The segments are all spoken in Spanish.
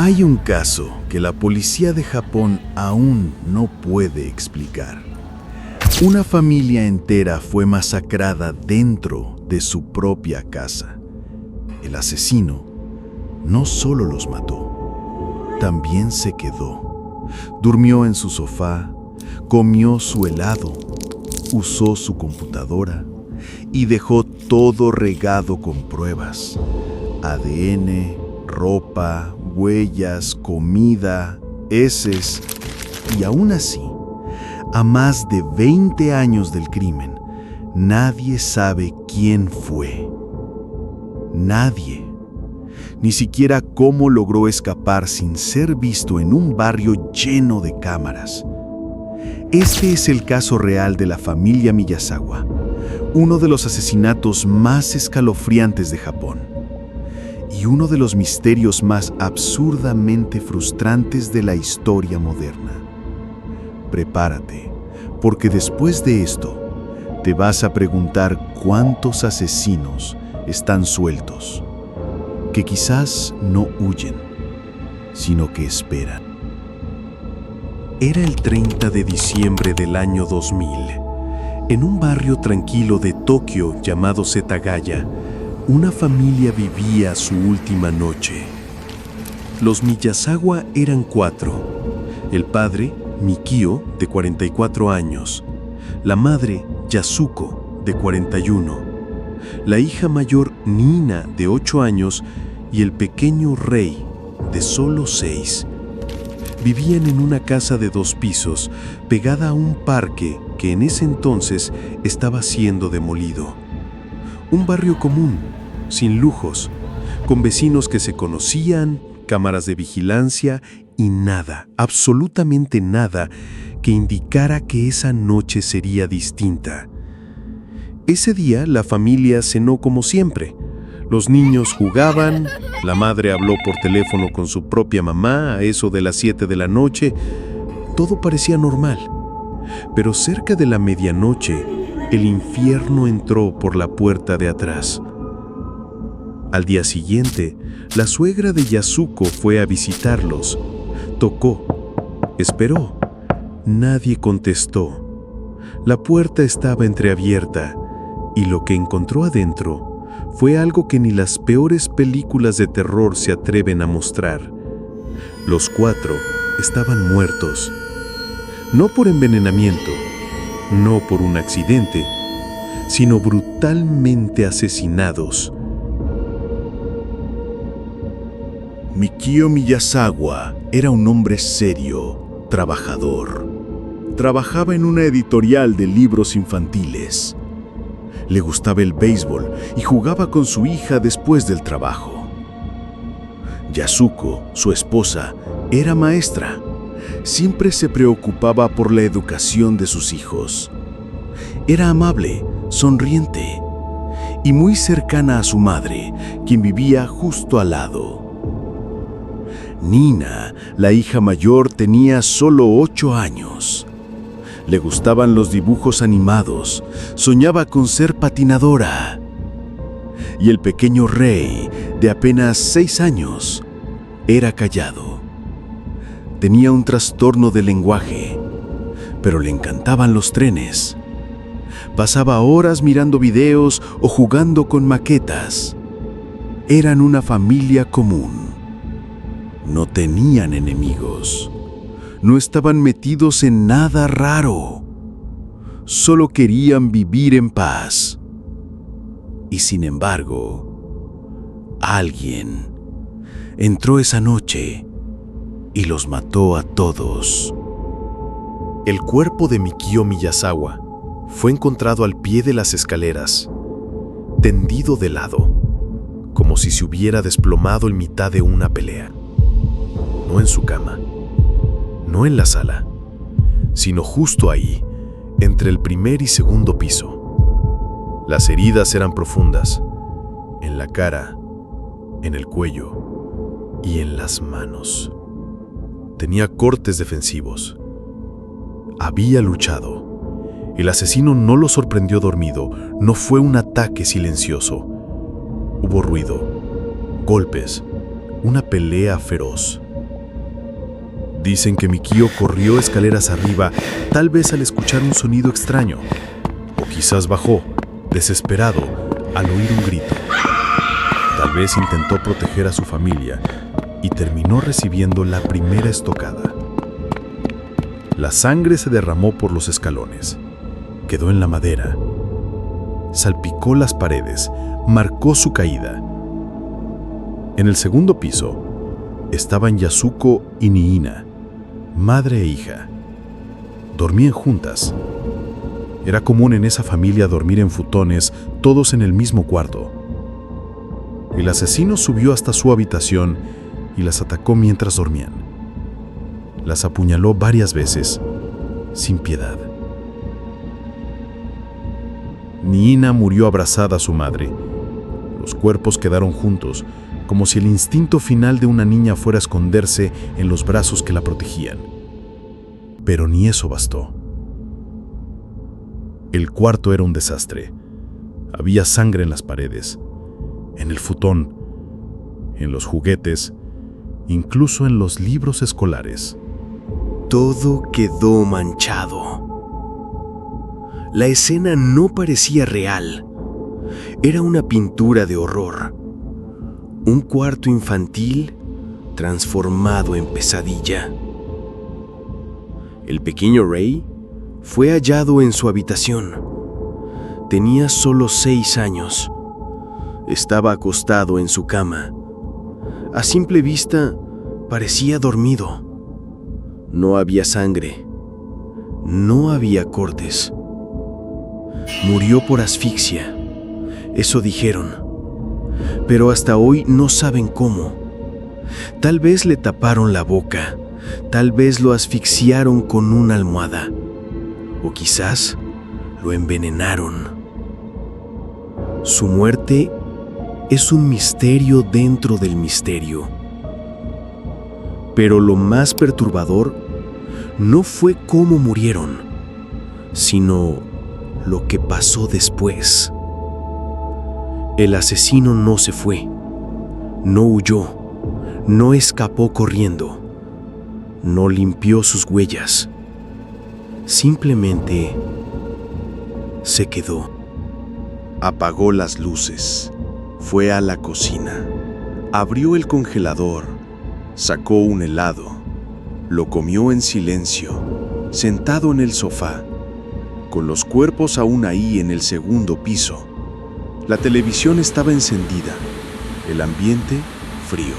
Hay un caso que la policía de Japón aún no puede explicar. Una familia entera fue masacrada dentro de su propia casa. El asesino no solo los mató, también se quedó. Durmió en su sofá, comió su helado, usó su computadora y dejó todo regado con pruebas: ADN, ropa, huellas, comida, heces. Y aún así, a más de 20 años del crimen, nadie sabe quién fue. Nadie. Ni siquiera cómo logró escapar sin ser visto en un barrio lleno de cámaras. Este es el caso real de la familia Miyazawa, uno de los asesinatos más escalofriantes de Japón y uno de los misterios más absurdamente frustrantes de la historia moderna. Prepárate, porque después de esto, te vas a preguntar cuántos asesinos están sueltos, que quizás no huyen, sino que esperan. Era el 30 de diciembre del año 2000. En un barrio tranquilo de Tokio llamado Setagaya, una familia vivía su última noche. Los Miyazawa eran 4. El padre, Mikio, de 44 años. La madre, Yasuko, de 41. La hija mayor, Nina, de 8 años, y el pequeño Rei, de solo 6. Vivían en una casa de 2 pisos, pegada a un parque que en ese entonces estaba siendo demolido. Un barrio común, sin lujos, con vecinos que se conocían, cámaras de vigilancia y nada, absolutamente nada, que indicara que esa noche sería distinta. Ese día la familia cenó como siempre. Los niños jugaban, la madre habló por teléfono con su propia mamá a eso de las 7 de la noche. Todo parecía normal. Pero cerca de la medianoche, el infierno entró por la puerta de atrás. Al día siguiente, la suegra de Yasuko fue a visitarlos. Tocó, esperó. Nadie contestó. La puerta estaba entreabierta y lo que encontró adentro fue algo que ni las peores películas de terror se atreven a mostrar. Los 4 estaban muertos. No por envenenamiento, no por un accidente, sino brutalmente asesinados. Mikio Miyazawa era un hombre serio, trabajador. Trabajaba en una editorial de libros infantiles. Le gustaba el béisbol y jugaba con su hija después del trabajo. Yasuko, su esposa, era maestra. Siempre se preocupaba por la educación de sus hijos. Era amable, sonriente y muy cercana a su madre, quien vivía justo al lado. Nina, la hija mayor, tenía solo 8 años. Le gustaban los dibujos animados, soñaba con ser patinadora. Y el pequeño Rei, de apenas 6 años, era callado. Tenía un trastorno de lenguaje, pero le encantaban los trenes. Pasaba horas mirando videos o jugando con maquetas. Eran una familia común. No tenían enemigos. No estaban metidos en nada raro. Solo querían vivir en paz. Y sin embargo, alguien entró esa noche y los mató a todos. El cuerpo de Mikio Miyazawa fue encontrado al pie de las escaleras, tendido de lado, como si se hubiera desplomado en mitad de una pelea. No en su cama, no en la sala, sino justo ahí, entre el primer y segundo piso. Las heridas eran profundas, en la cara, en el cuello y en las manos. Tenía cortes defensivos. Había luchado. El asesino no lo sorprendió dormido, no fue un ataque silencioso. Hubo ruido, golpes, una pelea feroz. Dicen que Mikio corrió escaleras arriba, tal vez al escuchar un sonido extraño, o quizás bajó, desesperado, al oír un grito. Tal vez intentó proteger a su familia y terminó recibiendo la primera estocada. La sangre se derramó por los escalones, quedó en la madera, salpicó las paredes, marcó su caída. En el segundo piso estaban Yasuko y Niina, madre e hija. Dormían juntas. Era común en esa familia dormir en futones, todos en el mismo cuarto. El asesino subió hasta su habitación y las atacó mientras dormían. Las apuñaló varias veces, sin piedad. Niina murió abrazada a su madre. Los cuerpos quedaron juntos, como si el instinto final de una niña fuera a esconderse en los brazos que la protegían. Pero ni eso bastó. El cuarto era un desastre. Había sangre en las paredes, en el futón, en los juguetes, incluso en los libros escolares. Todo quedó manchado. La escena no parecía real. Era una pintura de horror. Un cuarto infantil transformado en pesadilla. El pequeño Ray fue hallado en su habitación. Tenía solo 6 años. Estaba acostado en su cama. A simple vista, parecía dormido. No había sangre. No había cortes. Murió por asfixia. Eso dijeron. Pero hasta hoy no saben cómo. Tal vez le taparon la boca. Tal vez lo asfixiaron con una almohada. O quizás lo envenenaron. Su muerte es un misterio dentro del misterio. Pero lo más perturbador no fue cómo murieron, sino lo que pasó después. El asesino no se fue, no huyó, no escapó corriendo, no limpió sus huellas. Simplemente se quedó. Apagó las luces, fue a la cocina, abrió el congelador, sacó un helado, lo comió en silencio, sentado en el sofá, con los cuerpos aún ahí en el segundo piso. La televisión estaba encendida, el ambiente frío.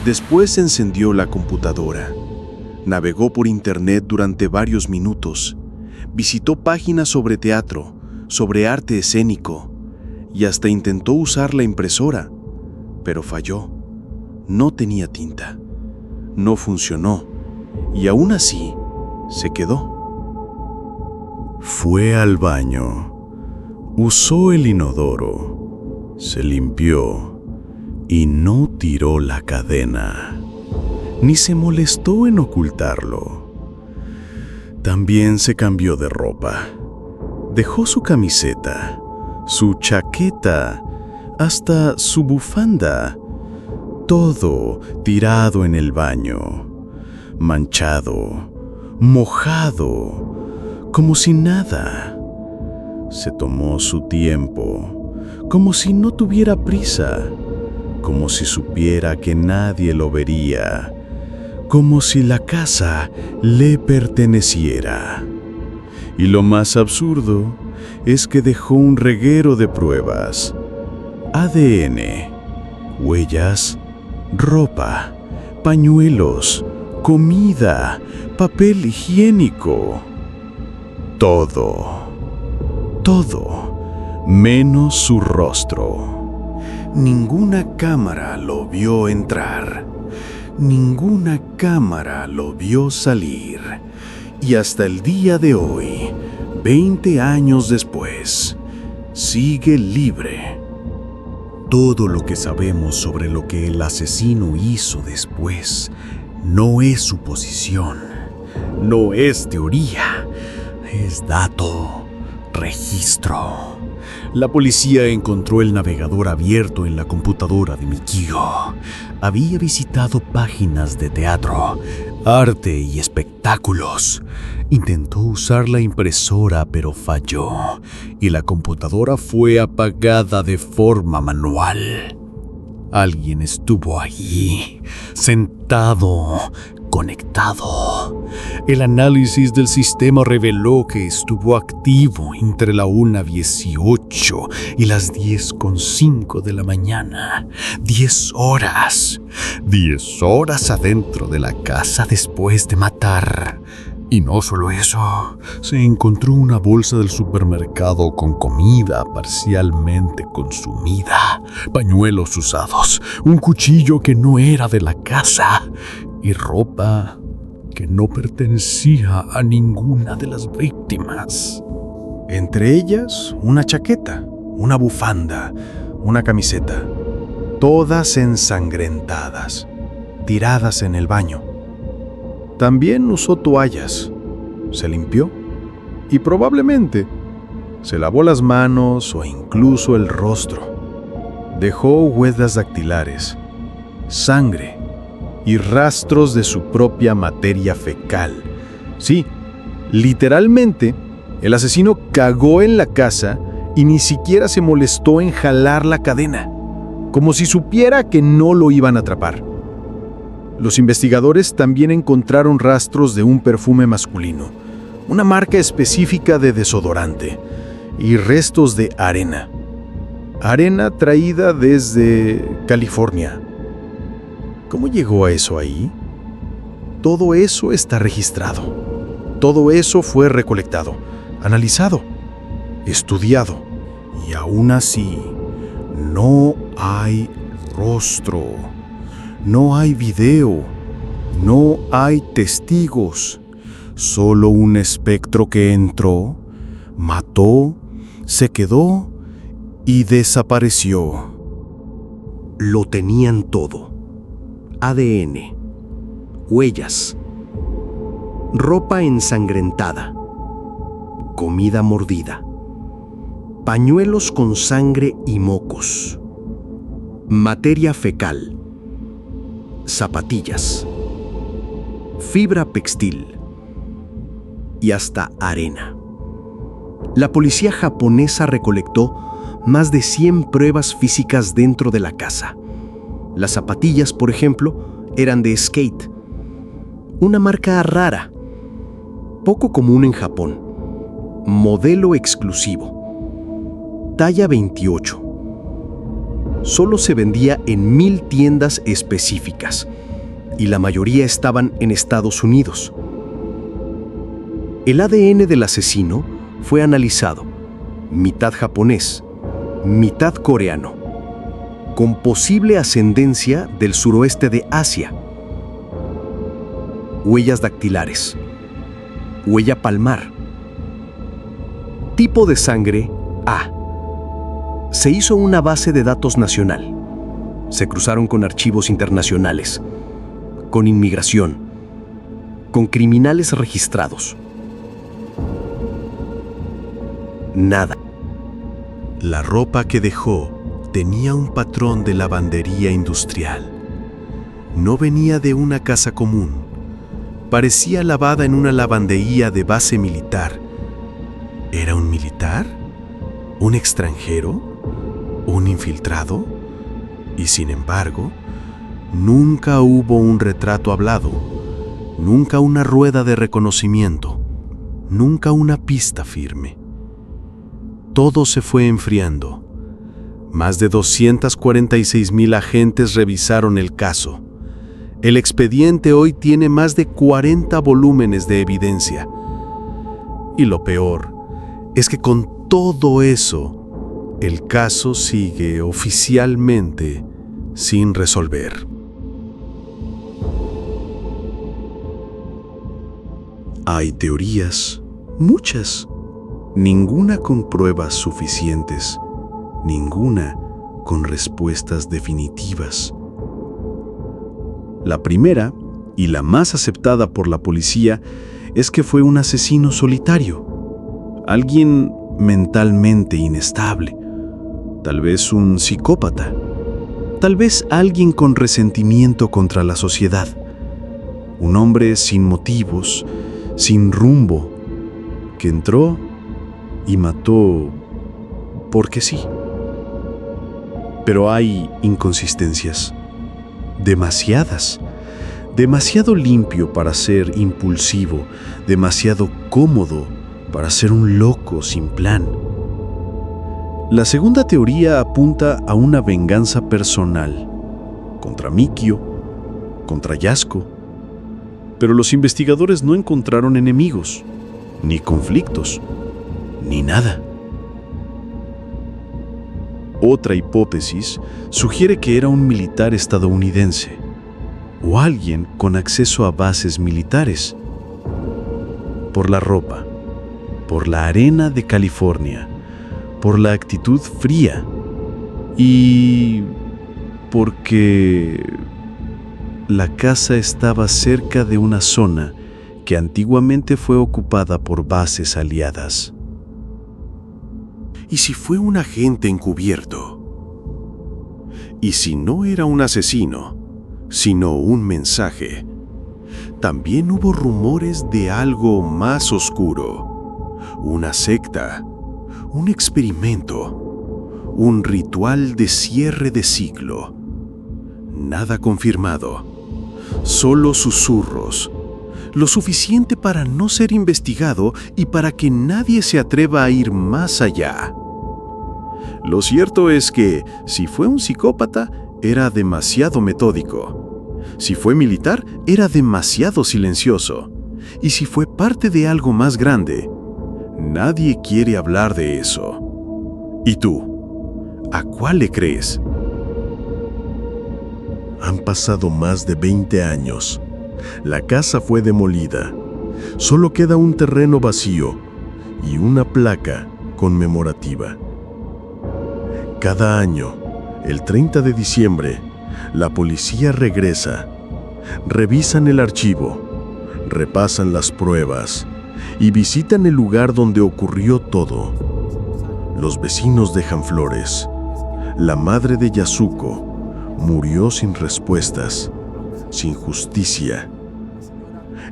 Después encendió la computadora, navegó por internet durante varios minutos, visitó páginas sobre teatro, sobre arte escénico, y hasta intentó usar la impresora, pero falló. No tenía tinta, no funcionó, y aún así se quedó. Fue al baño, usó el inodoro, se limpió y no tiró la cadena, ni se molestó en ocultarlo. También se cambió de ropa. Dejó su camiseta, su chaqueta, hasta su bufanda, todo tirado en el baño, manchado, mojado, como si nada. Se tomó su tiempo, como si no tuviera prisa, como si supiera que nadie lo vería, como si la casa le perteneciera. Y lo más absurdo es que dejó un reguero de pruebas: ADN, huellas, ropa, pañuelos, comida, papel higiénico. Todo, menos su rostro. Ninguna cámara lo vio entrar. Ninguna cámara lo vio salir. Y hasta el día de hoy, 20 años después, sigue libre. Todo lo que sabemos sobre lo que el asesino hizo después no es suposición, no es teoría, es dato, registro. La policía encontró el navegador abierto en la computadora de Mikio. Había visitado páginas de teatro, arte y espectáculos. Intentó usar la impresora, pero falló, y la computadora fue apagada de forma manual. Alguien estuvo allí, sentado, conectado. El análisis del sistema reveló que estuvo activo entre la 1:18 y las 10:05 de la mañana. 10 horas. 10 horas adentro de la casa después de matar. Y no solo eso, se encontró una bolsa del supermercado con comida parcialmente consumida, pañuelos usados, un cuchillo que no era de la casa y ropa que no pertenecía a ninguna de las víctimas. Entre ellas, una chaqueta, una bufanda, una camiseta, todas ensangrentadas, tiradas en el baño. También usó toallas, se limpió y probablemente se lavó las manos o incluso el rostro. Dejó huellas dactilares, sangre y rastros de su propia materia fecal. Sí, literalmente, el asesino cagó en la casa y ni siquiera se molestó en jalar la cadena, como si supiera que no lo iban a atrapar. Los investigadores también encontraron rastros de un perfume masculino, una marca específica de desodorante y restos de arena. Arena traída desde California. ¿Cómo llegó a eso ahí? Todo eso está registrado. Todo eso fue recolectado, analizado, estudiado. Y aún así, no hay rostro. No hay video, no hay testigos, solo un espectro que entró, mató, se quedó y desapareció. Lo tenían todo: ADN, huellas, ropa ensangrentada, comida mordida, pañuelos con sangre y mocos, materia fecal, zapatillas, fibra textil y hasta arena. La policía japonesa recolectó más de 100 pruebas físicas dentro de la casa. Las zapatillas, por ejemplo, eran de Skate, una marca rara, poco común en Japón, modelo exclusivo, talla 28. Solo se vendía en 1000 tiendas específicas y la mayoría estaban en Estados Unidos. El ADN del asesino fue analizado, mitad japonés, mitad coreano, con posible ascendencia del suroeste de Asia. Huellas dactilares, huella palmar, tipo de sangre A. Se hizo una base de datos nacional. Se cruzaron con archivos internacionales, con inmigración, con criminales registrados. Nada. La ropa que dejó tenía un patrón de lavandería industrial. No venía de una casa común. Parecía lavada en una lavandería de base militar. ¿Era un militar? ¿Un extranjero? ¿Un infiltrado? Y sin embargo, nunca hubo un retrato hablado, nunca una rueda de reconocimiento, nunca una pista firme. Todo se fue enfriando. Más de 246,000 agentes revisaron el caso. El expediente hoy tiene más de 40 volúmenes de evidencia. Y lo peor es que con todo eso, el caso sigue oficialmente sin resolver. Hay teorías, muchas, ninguna con pruebas suficientes, ninguna con respuestas definitivas. La primera, y la más aceptada por la policía, es que fue un asesino solitario, alguien mentalmente inestable, tal vez un psicópata, tal vez alguien con resentimiento contra la sociedad, Un hombre sin motivos, sin rumbo, que entró y mató porque sí. Pero hay inconsistencias, demasiadas. Demasiado limpio para ser impulsivo, demasiado cómodo para ser un loco sin plan. La segunda teoría apunta a una venganza personal, contra Mikio, contra Yasuko, pero los investigadores no encontraron enemigos, ni conflictos, ni nada. Otra hipótesis sugiere que era un militar estadounidense, o alguien con acceso a bases militares. Por la ropa, por la arena de California, por la actitud fría y porque la casa estaba cerca de una zona que antiguamente fue ocupada por bases aliadas. ¿Y si fue un agente encubierto? ¿Y si no era un asesino, sino un mensaje? También hubo rumores de algo más oscuro, una secta, un experimento, un ritual de cierre de ciclo. Nada confirmado, solo susurros, lo suficiente para no ser investigado y para que nadie se atreva a ir más allá. Lo cierto es que, si fue un psicópata, era demasiado metódico. Si fue militar, era demasiado silencioso. Y si fue parte de algo más grande, nadie quiere hablar de eso. ¿Y tú? ¿A cuál le crees? Han pasado más de 20 años. La casa fue demolida. Solo queda un terreno vacío y una placa conmemorativa. Cada año, el 30 de diciembre, la policía regresa, revisan el archivo, repasan las pruebas y visitan el lugar donde ocurrió todo. Los vecinos dejan flores. La madre de Yasuko murió sin respuestas, sin justicia.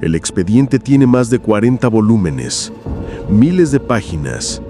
El expediente tiene más de 40 volúmenes, miles de páginas,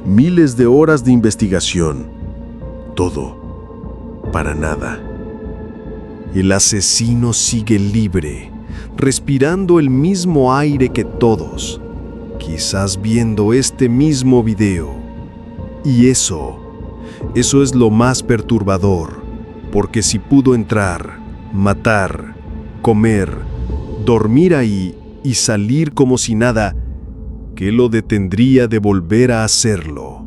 miles de horas de investigación. Todo para nada. El asesino sigue libre, respirando el mismo aire que todos, quizás viendo este mismo video. Y eso es lo más perturbador, porque si pudo entrar, matar, comer, dormir ahí y salir como si nada, ¿qué lo detendría de volver a hacerlo?